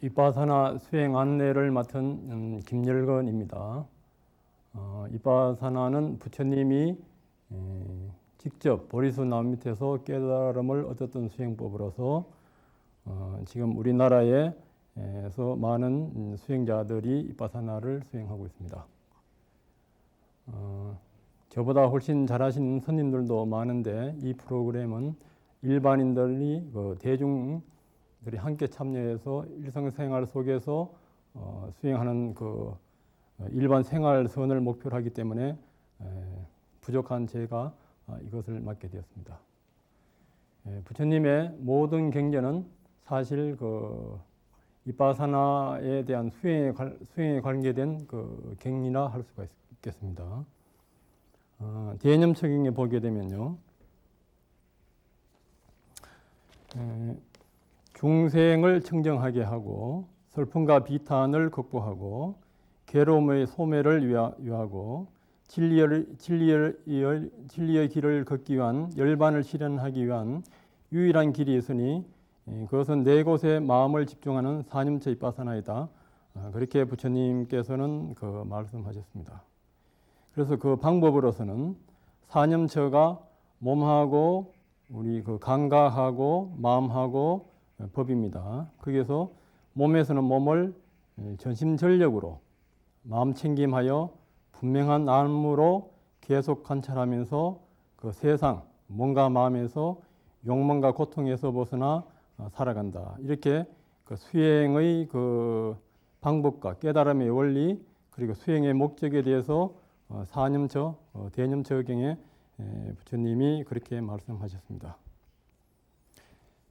이빠사나 수행 안내를 맡은 김열건입니다. 이빠사나는 부처님이 직접 보리수 나무 밑에서 깨달음을 얻었던 수행법으로서 지금 우리나라에서 많은 수행자들이 이빠사나를 수행하고 있습니다. 저보다 훨씬 잘하시는 스님들도 많은데 이 프로그램은 일반인들이 대중들이 함께 참여해서 일상생활 속에서 수행하는 일반 생활선을 목표로 하기 때문에 부족한 제가 이것을 맡게 되었습니다. 부처님의 모든 경전은 사실 이빠사나에 대한 수행에 관계된 경이라 할 수가 있겠습니다. 대념처경에 보게 되면요, 중생을 청정하게 하고 슬픔과 비탄을 극복하고 괴로움의 소멸을 위하고 진리의 길을 걷기 위한 열반을 실현하기 위한 유일한 길이 있으니 그것은 네 곳에 마음을 집중하는 사념처 이빠사나이다. 그렇게 부처님께서는 말씀하셨습니다. 그래서 그 방법으로서는 사념처가 몸하고 우리 감각하고 마음하고 법입니다. 거기에서 몸에서는 몸을 전심전력으로 마음 챙김하여 분명한 마음으로 계속 관찰하면서 세상, 몸과 마음에서 욕망과 고통에서 벗어나 살아간다. 이렇게 수행의 방법과 깨달음의 원리 그리고 수행의 목적에 대해서 사념처, 대념처경에 부처님이 그렇게 말씀하셨습니다.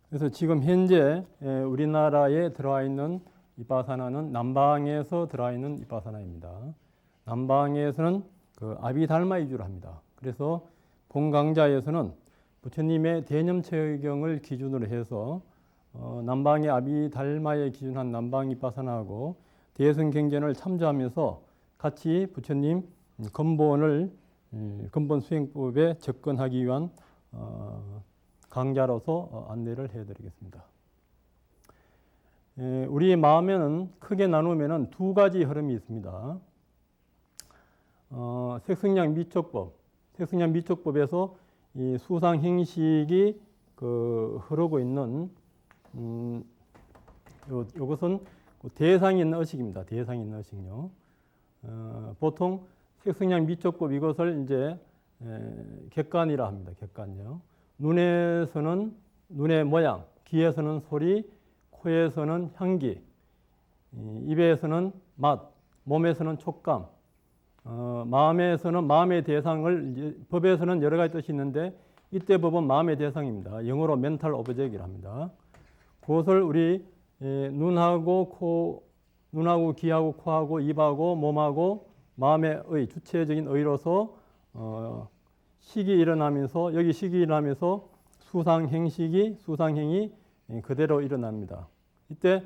그래서 지금 현재 우리나라에 들어와 있는 이빠사나는 남방에서 들어와 있는 이빠사나입니다. 남방에서는 아비달마 위주로 합니다. 그래서 본강자에서는 부처님의 대념처경을 기준으로 해서 남방의 아비달마에 기준한 남방 이빠사나하고 대승경전을 참조하면서 같이 부처님 근본 수행법에 접근하기 위한 강좌로서 안내를 해드리겠습니다. 우리 마음에는 크게 나누면 두 가지 흐름이 있습니다. 색승량 미촉법에서 이 수상 행식이 흐르고 있는 이것은 대상이 있는 의식입니다. 대상이 있는 의식요. 보통 색승량 미촉법 이것을 이제 객관이라 합니다. 객관요. 눈에서는 눈의 모양, 귀에서는 소리, 코에서는 향기, 입에서는 맛, 몸에서는 촉감, 마음에서는 마음의 대상을 법에서는 여러 가지 뜻이 있는데 이때 법은 마음의 대상입니다. 영어로 멘탈 오브젝트라 합니다. 그것을 우리 눈하고 귀하고 코하고 입하고 몸하고 마음의 주체적인 의로서 식이 일어나면서 여기 식이 일어나면서 수상행이 그대로 일어납니다. 이때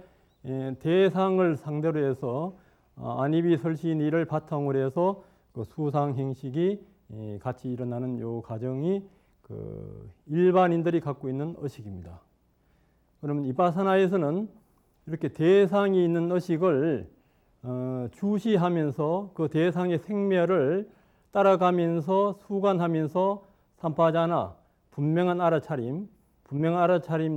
대상을 상대로 해서 안입이 설신이를 바탕으로 해서 수상행식이 같이 일어나는 이 과정이 일반인들이 갖고 있는 의식입니다. 그러면 이빠사나에서는 이렇게 대상이 있는 의식을 주시하면서 그 대상의 생멸을 따라가면서 수관하면서 삼파자나 분명한 알아차림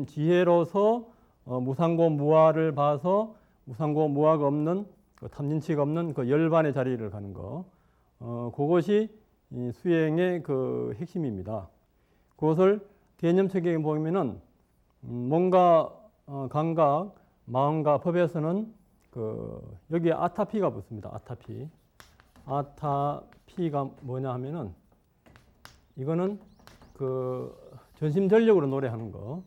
지혜로서 무상고 무아를 봐서 무상고 무아가 없는 탐진치가 없는 열반의 자리를 가는 거. 그것이 수행의 핵심입니다. 그것을 대념처경에 보면은 몸과 감각, 마음과 법에서는 여기에 아타피가 붙습니다. 아타피가 뭐냐 하면은 이거는 전심전력으로 노래하는 거.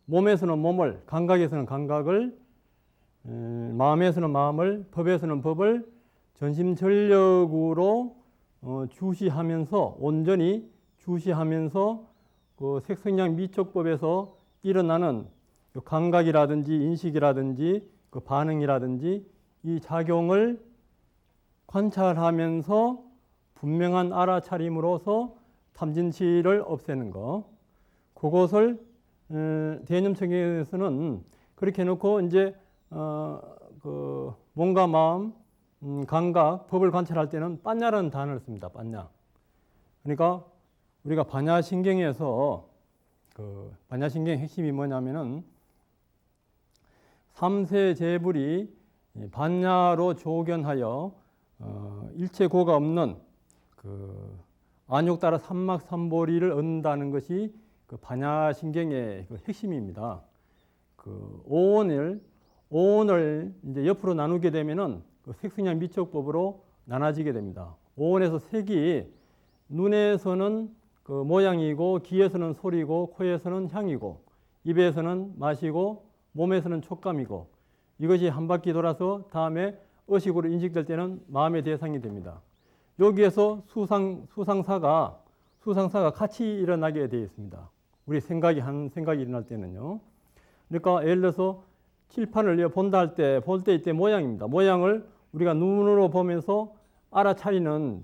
몸에서는 몸을, 감각에서는 감각을, 마음에서는 마음을, 법에서는 법을 전심전력으로 주시하면서 온전히 주시하면서 색성량 미촉법에서 일어나는 감각이라든지 인식이라든지 반응이라든지 이 작용을 관찰하면서 분명한 알아차림으로서 탐진치를 없애는 것. 그것을 대념청에서는 그렇게 해놓고 이제 그 몸과 마음, 감각, 법을 관찰할 때는 빤냐라는 단어를 씁니다. 빤냐. 그러니까 우리가 반야신경에서 그 반야신경의 핵심이 뭐냐면은 삼세제불이 반야로 조견하여 일체고가 없는 그 안욕 따라 삼막삼보리를 얻는다는 것이 그 반야신경의 그 핵심입니다. 그 오온을 이제 옆으로 나누게 되면은 그 색승량 미척법으로 나눠지게 됩니다. 오온에서 색이 눈에서는 그 모양이고, 귀에서는 소리고, 코에서는 향이고, 입에서는 맛이고, 몸에서는 촉감이고, 이것이 한 바퀴 돌아서 다음에 의식으로 인식될 때는 마음의 대상이 됩니다. 여기에서 수상사가 같이 일어나게 되어 있습니다. 우리 생각이 일어날 때는요. 그러니까 예를 들어서 칠판을 본다 할 때, 볼 때 이때 모양입니다. 모양을 우리가 눈으로 보면서 알아차리는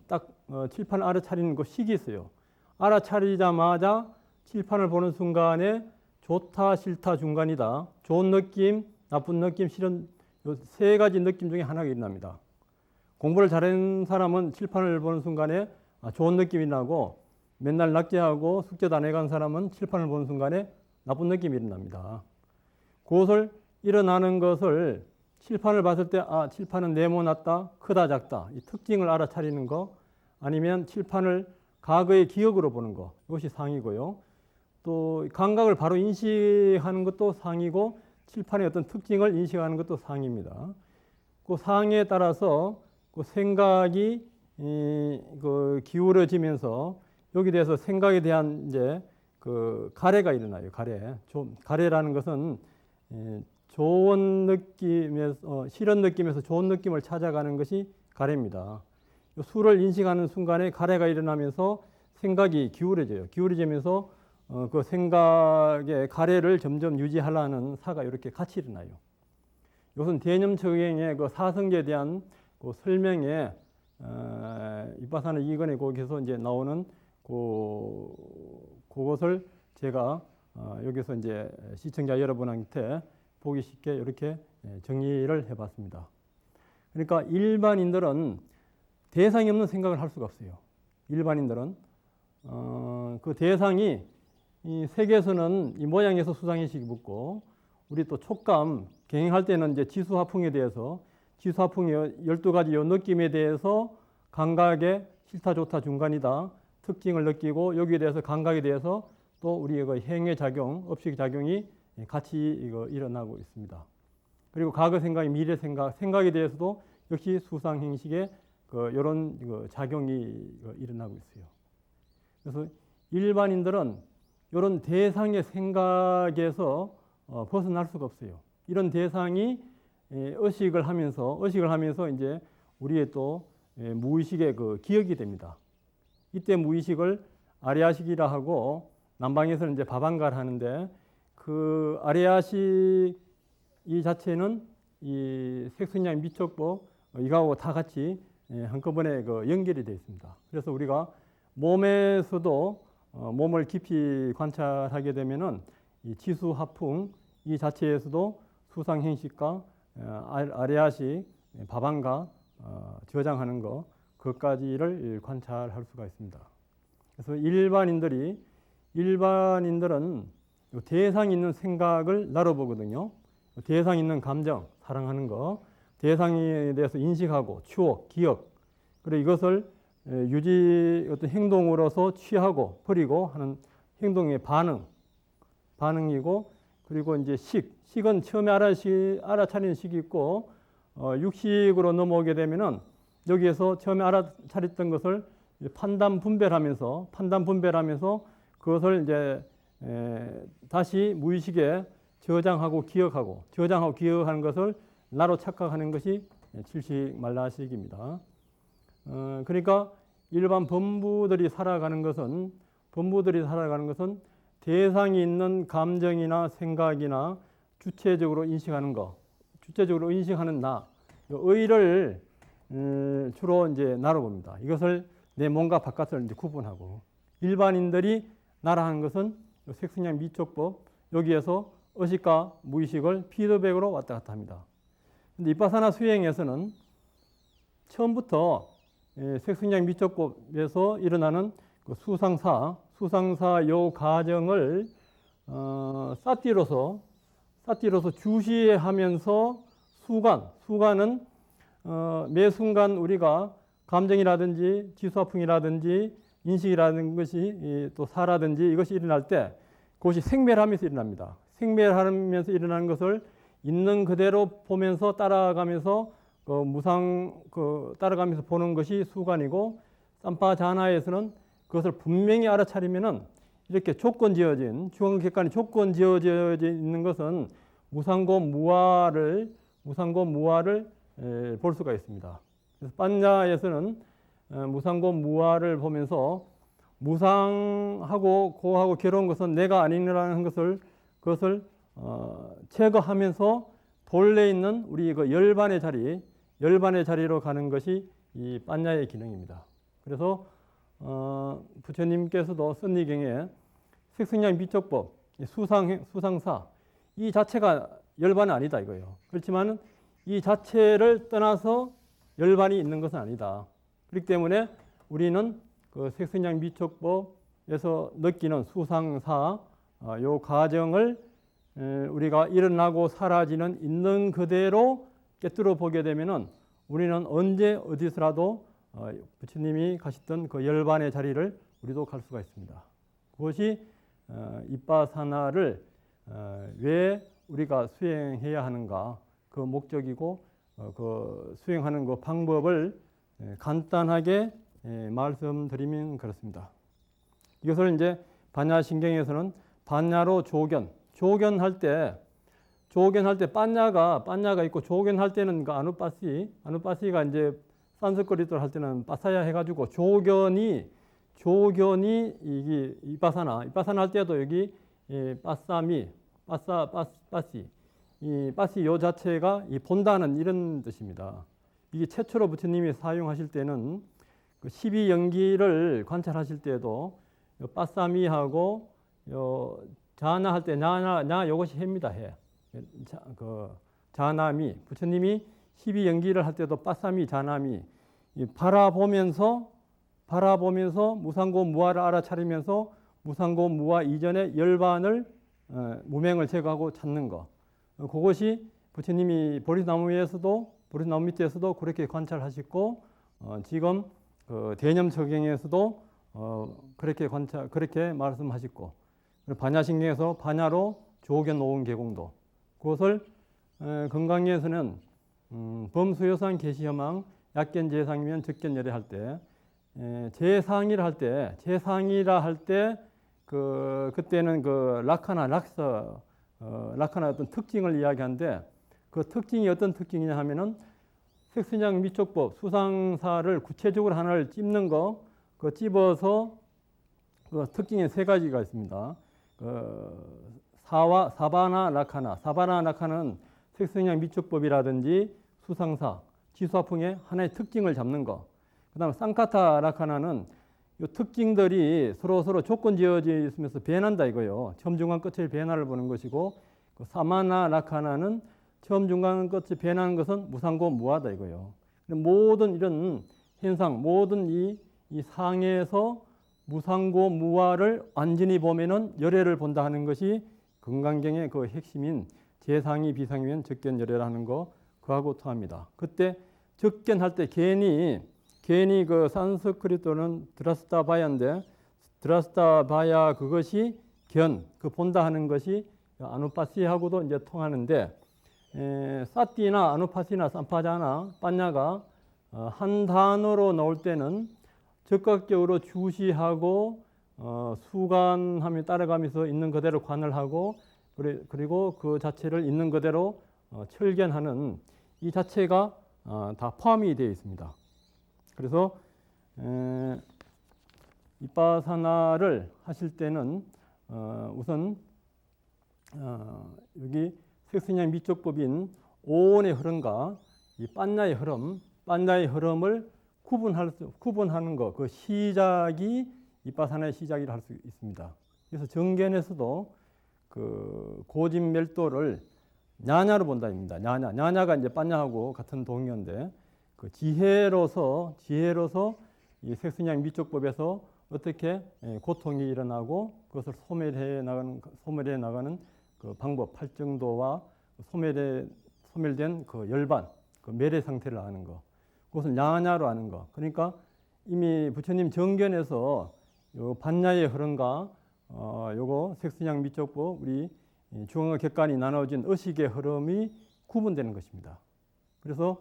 칠판을 알아차리는 그 식이 있어요. 알아차리자마자 칠판을 보는 순간에 좋다, 싫다, 중간이다. 좋은 느낌, 나쁜 느낌, 싫은 요 세 가지 느낌 중에 하나가 일어납니다. 공부를 잘하는 사람은 칠판을 보는 순간에 좋은 느낌이 나고, 맨날 낙제하고 숙제도 안 해간 사람은 칠판을 보는 순간에 나쁜 느낌이 일어납니다. 그것을 일어나는 것을 칠판을 봤을 때 칠판은 네모났다, 크다, 작다 이 특징을 알아차리는 거, 아니면 칠판을 과거의 기억으로 보는 거, 이것이 상이고요. 또 감각을 바로 인식하는 것도 상이고, 칠판의 어떤 특징을 인식하는 것도 상입니다. 그 상에 따라서 그 생각이 그 기울어지면서 여기 대해서 생각에 대한 이제 그 가래가 일어나요. 가래라는 것은 좋은 느낌에서 싫은 느낌에서 좋은 느낌을 찾아가는 것이 가래입니다. 수를 인식하는 순간에 가래가 일어나면서 생각이 기울어지면서 그 생각의 가래를 점점 유지하려는 사가 이렇게 같이 일어나요. 이것은 대념청의 그 사성계에 대한 그 설명에 이빠사나 이건의 거기서 이제 나오는 그것을 제가 여기서 이제 시청자 여러분한테 보기 쉽게 이렇게 정리를 해봤습니다. 그러니까 일반인들은 대상이 없는 생각을 할 수가 없어요. 일반인들은 그 대상이 이 색에서는 이 모양에서 수상인식이 붙고, 우리 또 촉감, 경행할 때는 이제 지수화풍에 대해서 지수화풍의 12가지 요 느낌에 대해서 감각에 싫다, 좋다, 중간이다 특징을 느끼고, 여기에 대해서 감각에 대해서 또 우리의 그 행위 작용, 업식 작용이 같이 일어나고 있습니다. 그리고 과거 생각, 미래 생각에 대해서도 역시 수상행식의 이런 작용이 일어나고 있어요. 그래서 일반인들은 이런 대상의 생각에서 벗어날 수가 없어요. 이런 대상이 의식을 하면서 이제 우리의 또 무의식의 그 기억이 됩니다. 이때 무의식을 아리아식이라 하고, 남방에서는 이제 바방가를 하는데, 그 아리아식 이 자체는 이 색선양 미척법 이거하고 다 같이 한꺼번에 연결이 되어 있습니다. 그래서 우리가 몸에서도 몸을 깊이 관찰하게 되면은 이 지수화풍 이 자체에서도 수상행식과 아리아식, 바방가 저장하는 것, 그것까지를 관찰할 수가 있습니다. 그래서 일반인들은 대상 있는 생각을 나눠보거든요. 대상 있는 감정, 사랑하는 것, 대상에 대해서 인식하고 추억, 기억, 그리고 이것을 어떤 행동으로서 취하고 버리고 하는 행동의 반응이고, 그리고 이제 식은 처음에 알아차리는 식이 있고, 육식으로 넘어오게 되면은 여기에서 처음에 알아차렸던 것을 판단 분별하면서 그것을 이제 다시 무의식에 저장하고 기억하는 것을 나로 착각하는 것이 칠식말라식입니다. 그러니까 일반 범부들이 살아가는 것은 대상이 있는 감정이나 생각이나 주체적으로 인식하는 나, 의를 주로 이제 나로 봅니다. 이것을 내 몸과 바깥을 이제 구분하고, 일반인들이 나라 하는 것은 색승량 미촉법 여기에서 의식과 무의식을 피드백으로 왔다 갔다 합니다. 근데 이빠사나 수행에서는 처음부터 색승량 미적법에서 일어나는 그 수상사 요 과정을 사띠로서 주시하면서 수관은 매 순간 우리가 감정이라든지 지수화풍이라든지 인식이라는 것이 또 사라든지 이것이 일어날 때 그것이 생멸하면서 일어납니다. 생멸하면서 일어나는 것을 있는 그대로 보면서 따라가면서 따라가면서 보는 것이 수관이고, 삼파자나에서는 그것을 분명히 알아차리면은 이렇게 조건 지어진 중앙객관이 조건 지어져 있는 것은 무상고 무아를 볼 수가 있습니다. 그래서 판야에서는 무상고 무아를 보면서 무상하고 고하고 괴로운 것은 내가 아니라는 그것을 제거하면서 본래 있는 우리 그 열반의 자리로 가는 것이 이 판야의 기능입니다. 그래서 부처님께서도 선리경에 색승량 미적법, 수상사 이 자체가 열반은 아니다 이거예요. 그렇지만 이 자체를 떠나서 열반이 있는 것은 아니다. 그렇기 때문에 우리는 그 색승량 미적법에서 느끼는 수상사 요 과정을 우리가 일어나고 사라지는 있는 그대로 깨뜨려 보게 되면은 우리는 언제 어디서라도 부처님이 가셨던 그 열반의 자리를 우리도 갈 수가 있습니다. 그것이 이빠사나를 왜 우리가 수행해야 하는가 그 목적이고 그 수행하는 그 방법을 간단하게 말씀드리면 그렇습니다. 이것을 이제 반야신경에서는 반야로 조견할 때 반야가 있고 조견할 때는 그 아누빠시가 이제 산스크리트로 할 때는 빠사야 해가지고 조견이 이게 이빠사나 할 때도 여기 빠시 요 자체가 이 본다는 이런 뜻입니다. 이게 최초로 부처님이 사용하실 때는 그 12연기를 관찰하실 때도 빠사미하고 요 자나 할 때 냐 요것이 해입니다. 해. 그 자나미 부처님이 12연기를 할 때도 빠사미 자나미 바라보면서 무상고 무아를 알아차리면서 무상고 무아 이전의 열반을 무명을 제거하고 찾는 것. 그것이 부처님이 보리나무 밑에서도 그렇게 관찰하셨고 지금 그 대념서경에서도 그렇게 말씀하셨고 반야신경에서 반야로 조견 오은 계공도 그것을 건강에서는 범수요상 계시여망 약견 제상이면 적견 열애할 때 제상이라 할 때 그때는 그 라카나 어떤 특징을 이야기하는데 그 특징이 어떤 특징이냐 하면은 색승량 미적법 수상사를 구체적으로 하나를 찝는 거 그 찝어서 그 특징이 세 가지가 있습니다. 사바나 라카나는 색승량 미적법이라든지 수상사 지수화풍의 하나의 특징을 잡는 거. 그다음에 쌍카타 라카나는 이 특징들이 서로 조건 지어져 있으면서 변한다 이거요. 처음 중간 끝의 변화를 보는 것이고 그 사마나 라카나는 처음 중간 끝이 변하는 것은 무상고 무아다 이거요. 모든 이런 현상, 모든 이 상에서 무상고 무아를 완전히 보면은 열애를 본다 하는 것이 건강경의 그 핵심인 제상이 비상이면 적견 열애라는 거 그하고 통합니다. 그때 적견할 때 괜히 그 산스크리트는 드라스타바야인데 드라스타바야 그것이 그 본다 하는 것이 아누파시하고도 이제 통하는데 사띠나 아누파시나 삼파자나 판야가 한 단어로 나올 때는 적극적으로 주시하고 수관함에 따라가면서 있는 그대로 관을 하고 그리고 그 자체를 있는 그대로 철견하는 이 자체가 다 포함이 되어 있습니다. 그래서 이빠사나를 하실 때는 우선 여기 색승량 미적법인 오온의 흐름과 이 판야의 흐름을 구분하는 것, 그 시작이 이빠사나의 시작이라 할 수 있습니다. 그래서 정견에서도 그 고진멸도를 냐냐로 본다입니다. 냐냐가 이제 빠냐하고 같은 동의어인데 그 지혜로서 이 색순양 미적법에서 어떻게 고통이 일어나고 그것을 소멸해 나가는 그 방법, 팔정도와 소멸된 그 열반, 그 매래 상태를 아는 거, 그것을 냐냐로 아는 거. 그러니까 이미 부처님 정견에서 요 반야의 흐름과 요거 색순양 미적법 우리 중앙 객관이 나눠진 의식의 흐름이 구분되는 것입니다. 그래서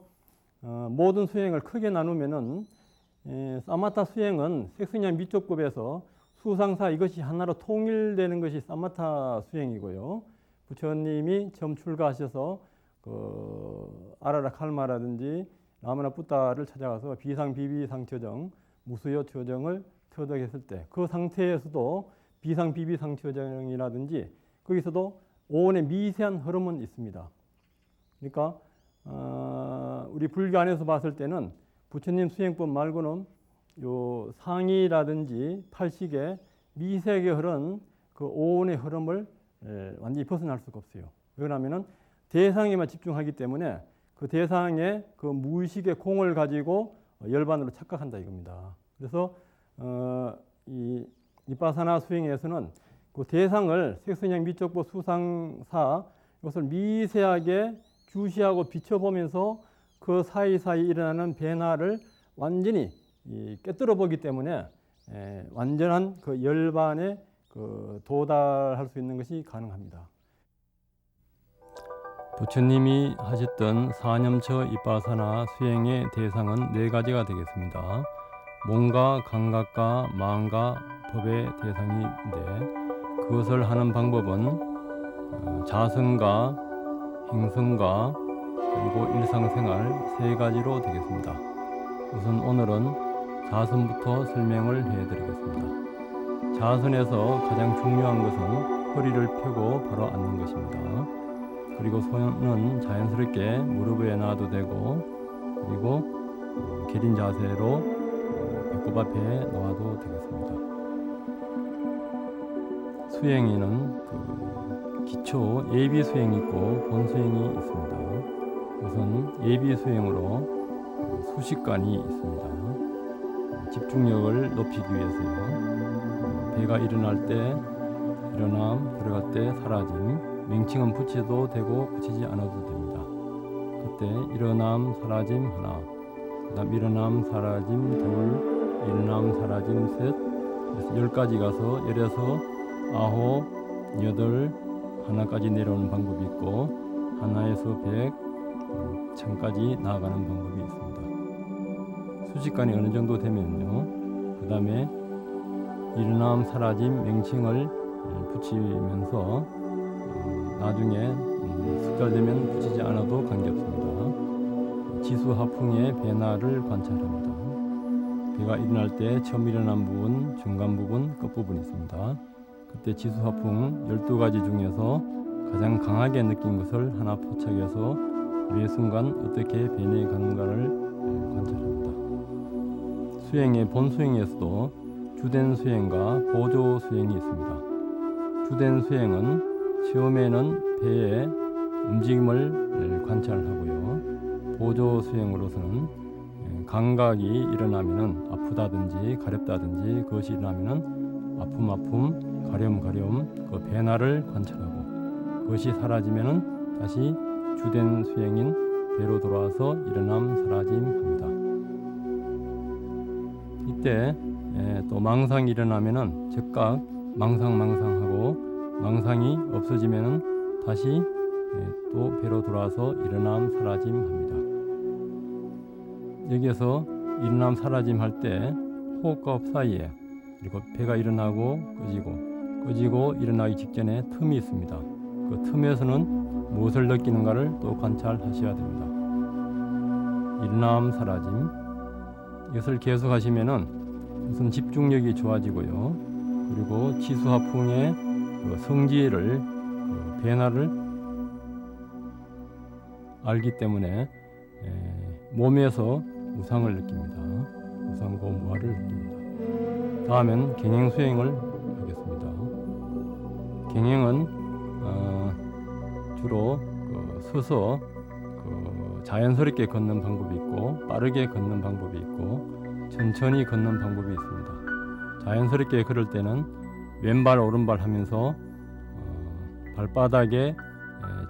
모든 수행을 크게 나누면은 사마타 수행은 색순양 미적법에서 수상사 이것이 하나로 통일되는 것이 사마타 수행이고요. 부처님이 처음 출가하셔서 그 아라라 칼마라든지 라마나 붓다를 찾아가서 비상비비상처정, 무수여처정을 터득했을 때 그 상태에서도 비상비비상처정이라든지 거기서도 오온의 미세한 흐름은 있습니다. 그러니까 우리 불교 안에서 봤을 때는 부처님 수행법 말고는 요 상이라든지 팔식의 미세하게 흐른 그 오온의 흐름을 완전히 벗어날 수가 없어요. 왜냐하면은 대상에만 집중하기 때문에 그 대상의 그 무의식의 공을 가지고 열반으로 착각한다 이겁니다. 그래서 이 이빠사나 수행에서는 그 대상을 색선양 미적보 수상사 이것을 미세하게 주시하고 비춰보면서 그 사이사이 일어나는 변화를 완전히 깨뜨려 보기 때문에 완전한 그 열반에 그 도달할 수 있는 것이 가능합니다. 부처님이 하셨던 사념처 이빠사나 수행의 대상은 네 가지가 되겠습니다. 몸과 감각과 마음과 법의 대상인데 그것을 하는 방법은 자성과 행성과 그리고 일상생활 세 가지로 되겠습니다. 우선 오늘은 자선부터 설명을 해드리겠습니다. 자선에서 가장 중요한 것은 허리를 펴고 바로 앉는 것입니다. 그리고 손은 자연스럽게 무릎 위에 놔도 되고 그리고 계린 자세로 배꼽 앞에 놓아도 되겠습니다. 수행에는 그 기초 예비 수행이 있고 본 수행이 있습니다. 우선 예비 수행으로 수식관이 있습니다. 집중력을 높이기 위해서요. 배가 일어날 때 일어남, 들어갈 때 사라짐, 맹칭은 붙여도 되고 붙이지 않아도 됩니다. 그때 일어남, 사라짐 하나, 그 다음 일어남, 사라짐 둘, 일어남, 사라짐 셋, 그래서 10까지 가서 16, 9, 8, 하나까지 내려오는 방법이 있고 하나에서 100, 1000까지 나아가는 방법이 있습니다. 수식관이 어느 정도 되면요. 그 다음에 일어남, 사라짐, 맹칭을 붙이면서 나중에 숙달되면 붙이지 않아도 관계없습니다. 지수하풍의 변화를 관찰합니다. 배가 일어날 때 처음 일어난 부분, 중간 부분, 끝부분이 있습니다. 그때 지수하풍 12가지 중에서 가장 강하게 느낀 것을 하나 포착해서 매 순간 어떻게 변해가는가를 관찰합니다. 수행의 본 수행에서도 주된 수행과 보조 수행이 있습니다. 주된 수행은 처음에는 배의 움직임을 관찰하고요. 보조 수행으로서는 감각이 일어나면은 아프다든지 가렵다든지 그것이 일어나면은 아픔 가려움 그 변화를 관찰하고 그것이 사라지면은 다시 주된 수행인 배로 돌아와서 일어남 사라짐 합니다. 이때 또 망상이 일어나면은 즉각 망상하고 망상이 없어지면은 다시 또 배로 돌아와서 일어남 사라짐 합니다. 여기에서 일어남 사라짐 할 때 호흡과 호흡 사이에 그리고 배가 일어나고 꺼지고 일어나기 직전에 틈이 있습니다. 그 틈에서는 무엇을 느끼는가를 또 관찰하셔야 됩니다. 일어남 사라짐 이것을 계속 하시면은 우선 집중력이 좋아지고요. 그리고 지수하풍의 그 성질을 변화를 알기 때문에 몸에서 우상을 느낍니다. 우상고 무아를 느낍니다. 다음엔 경행 수행을 하겠습니다. 경행은 주로 서서 자연스럽게 걷는 방법이 있고 빠르게 걷는 방법이 있고 천천히 걷는 방법이 있습니다. 자연스럽게 걸을 때는 왼발 오른발 하면서 발바닥에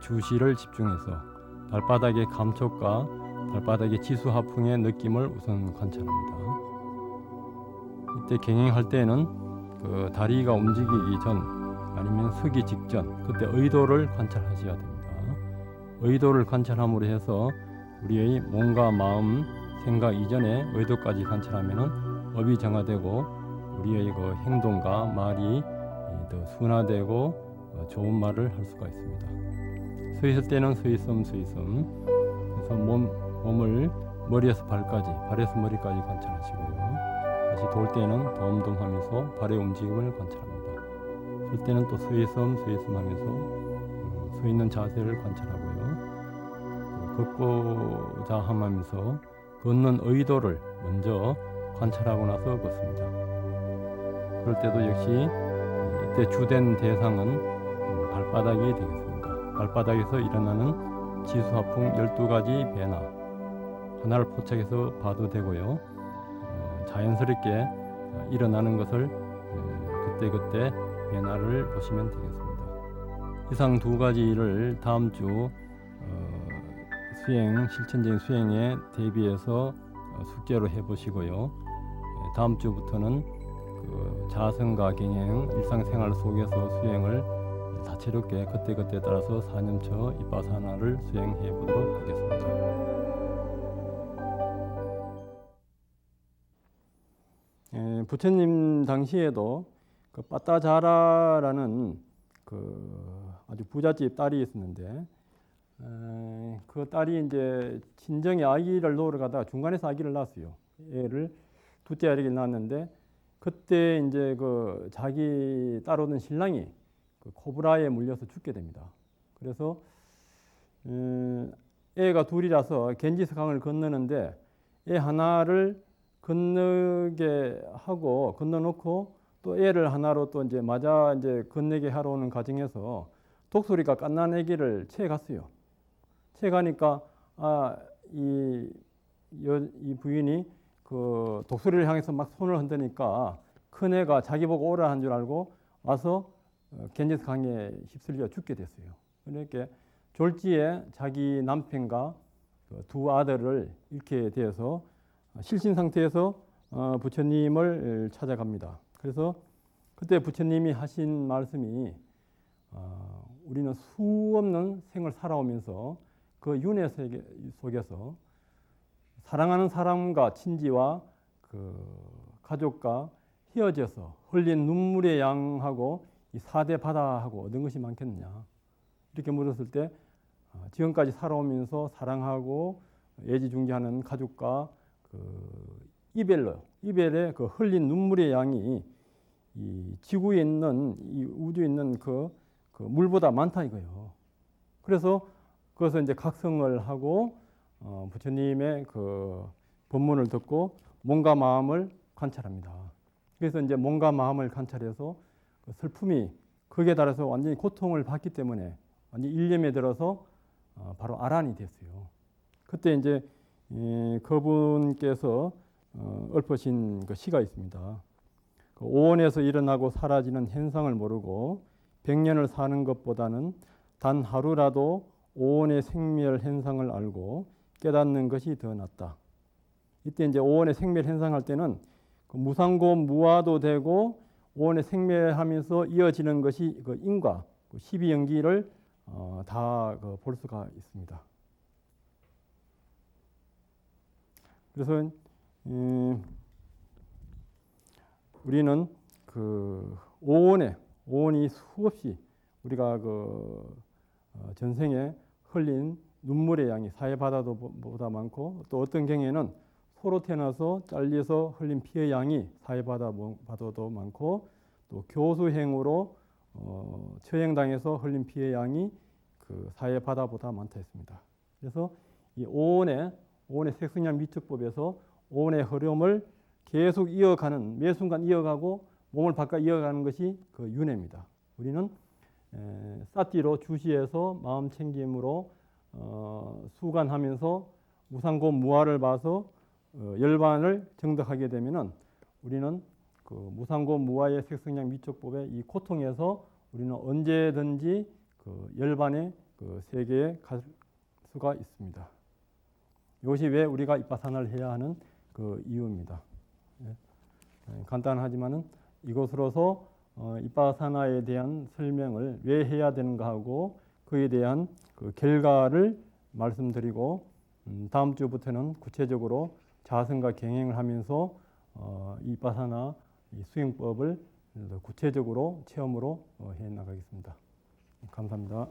주시를 집중해서 발바닥의 감촉과 발바닥의 지수 하풍의 느낌을 우선 관찰합니다. 이때 경행할 때는 다리가 움직이기 전 아니면 서기 직전 그때 의도를 관찰하셔야 됩니다. 의도를 관찰함으로 해서 우리의 몸과 마음, 생각 이전에 의도까지 관찰하면은 업이 정화되고 우리의 행동과 말이 더 순화되고 좋은 말을 할 수가 있습니다. 서 있을 때는 서있음 그래서 몸을 머리에서 발까지, 발에서 머리까지 관찰하시고요. 다시 돌 때는 덤덤하면서 발의 움직임을 관찰합니다. 설 때는 또 서있음 하면서 서 있는 자세를 관찰하고요. 걷고자 하면서 걷는 의도를 먼저 관찰하고 나서 걷습니다. 그럴 때도 역시 이때 주된 대상은 발바닥이 되겠습니다. 발바닥에서 일어나는 지수하풍 12가지 변화 하나를 포착해서 봐도 되고요. 자연스럽게 일어나는 것을 그때그때 변화를 보시면 되겠습니다. 이상 두 가지를 다음 주 실천적인 수행에 대비해서 숙제로 해보시고요. 다음 주부터는 자성과 경행, 일상생활 속에서 수행을 다채롭게 그때그때 따라서 사념처 잇바사나를 수행해 보도록 하겠습니다. 부처님 당시에도 빠따자라라는 아주 부잣집 딸이 있었는데 그 딸이 이제 친정에 아기를 놓으러 가다가 중간에서 아기를 낳았어요. 애를 둘째 아기를 낳았는데 그때 이제 자기 따르던 신랑이 코브라에 물려서 죽게 됩니다. 그래서 애가 둘이라서 겐지스 강을 건너는데 애 하나를 건너게 하고 건너놓고 또 애를 하나로 또 이제 맞아 이제 건너게 하러 오는 과정에서 독수리가 갓난 애기를 채 갔어요. 채 가니까 이 부인이 독수리를 향해서 막 손을 흔드니까 큰 애가 자기 보고 오라 한 줄 알고 와서 겐지스 강에 휩쓸려 죽게 됐어요. 그러니까 졸지에 자기 남편과 두 아들을 잃게 되어서 실신 상태에서 부처님을 찾아갑니다. 그래서 그때 부처님이 하신 말씀이 우리는 수없는 생을 살아오면서 그 윤회 세계 속에서 사랑하는 사람과 친지와 가족과 헤어져서 흘린 눈물의 양하고 이 사대 바다하고 얻은 것이 많겠느냐 이렇게 물었을 때 지금까지 살아오면서 사랑하고 애지중지하는 가족과 이별의 흘린 눈물의 양이 이 지구에 있는 이 우주에 있는 그 물보다 많다 이거예요. 그래서 그것을 이제 각성을 하고 부처님의 법문을 듣고 몸과 마음을 관찰합니다. 그래서 이제 몸과 마음을 관찰해서 슬픔이 극에 달해서 완전히 고통을 받기 때문에 완전히 일념에 들어서 바로 아란이 됐어요. 그때 이제 그분께서 읊으신 시가 있습니다. 오온에서 일어나고 사라지는 현상을 모르고 100년을 사는 것보다는 단 하루라도 오온의 생멸 현상을 알고 깨닫는 것이 더 낫다. 이때 이제 오온의 생멸 현상 할 때는 무상고 무화도 되고 오온의 생멸하면서 이어지는 것이 인과 12연기를 다 볼 수가 있습니다. 그래서 우리는 오온이 수없이 우리가 전생에 흘린 눈물의 양이 사해바다보다 많고 또 어떤 경우에는 소로 태어나서 잘려서 흘린 피의 양이 사해바다보다도 많고 또 교수행으로 처형당해서 흘린 피의 양이 사해바다보다 많다 했습니다. 그래서 이 오온의 색성량 미축법에서 오온의 흐름을 계속 이어가는 매 순간 이어가고 몸을 바꿔 이어가는 것이 윤회입니다. 우리는 쌌띠로 주시해서 마음 챙김으로 수관하면서 무상고 무아를 봐서 열반을 정득하게 되면은 우리는 그 무상고 무아의 색성량 미촉법의 이 고통에서 우리는 언제든지 그 열반의 그 세계에 갈 수가 있습니다. 이것이 왜 우리가 이빠사나를 해야 하는 그 이유입니다. 간단하지만은 이것으로서 이빠사나에 대한 설명을 왜 해야 되는가 하고 그에 대한 그 결과를 말씀드리고 다음 주부터는 구체적으로 자선과 경행을 하면서 이빠사나 수행법을 구체적으로 체험으로 해 나가겠습니다. 감사합니다.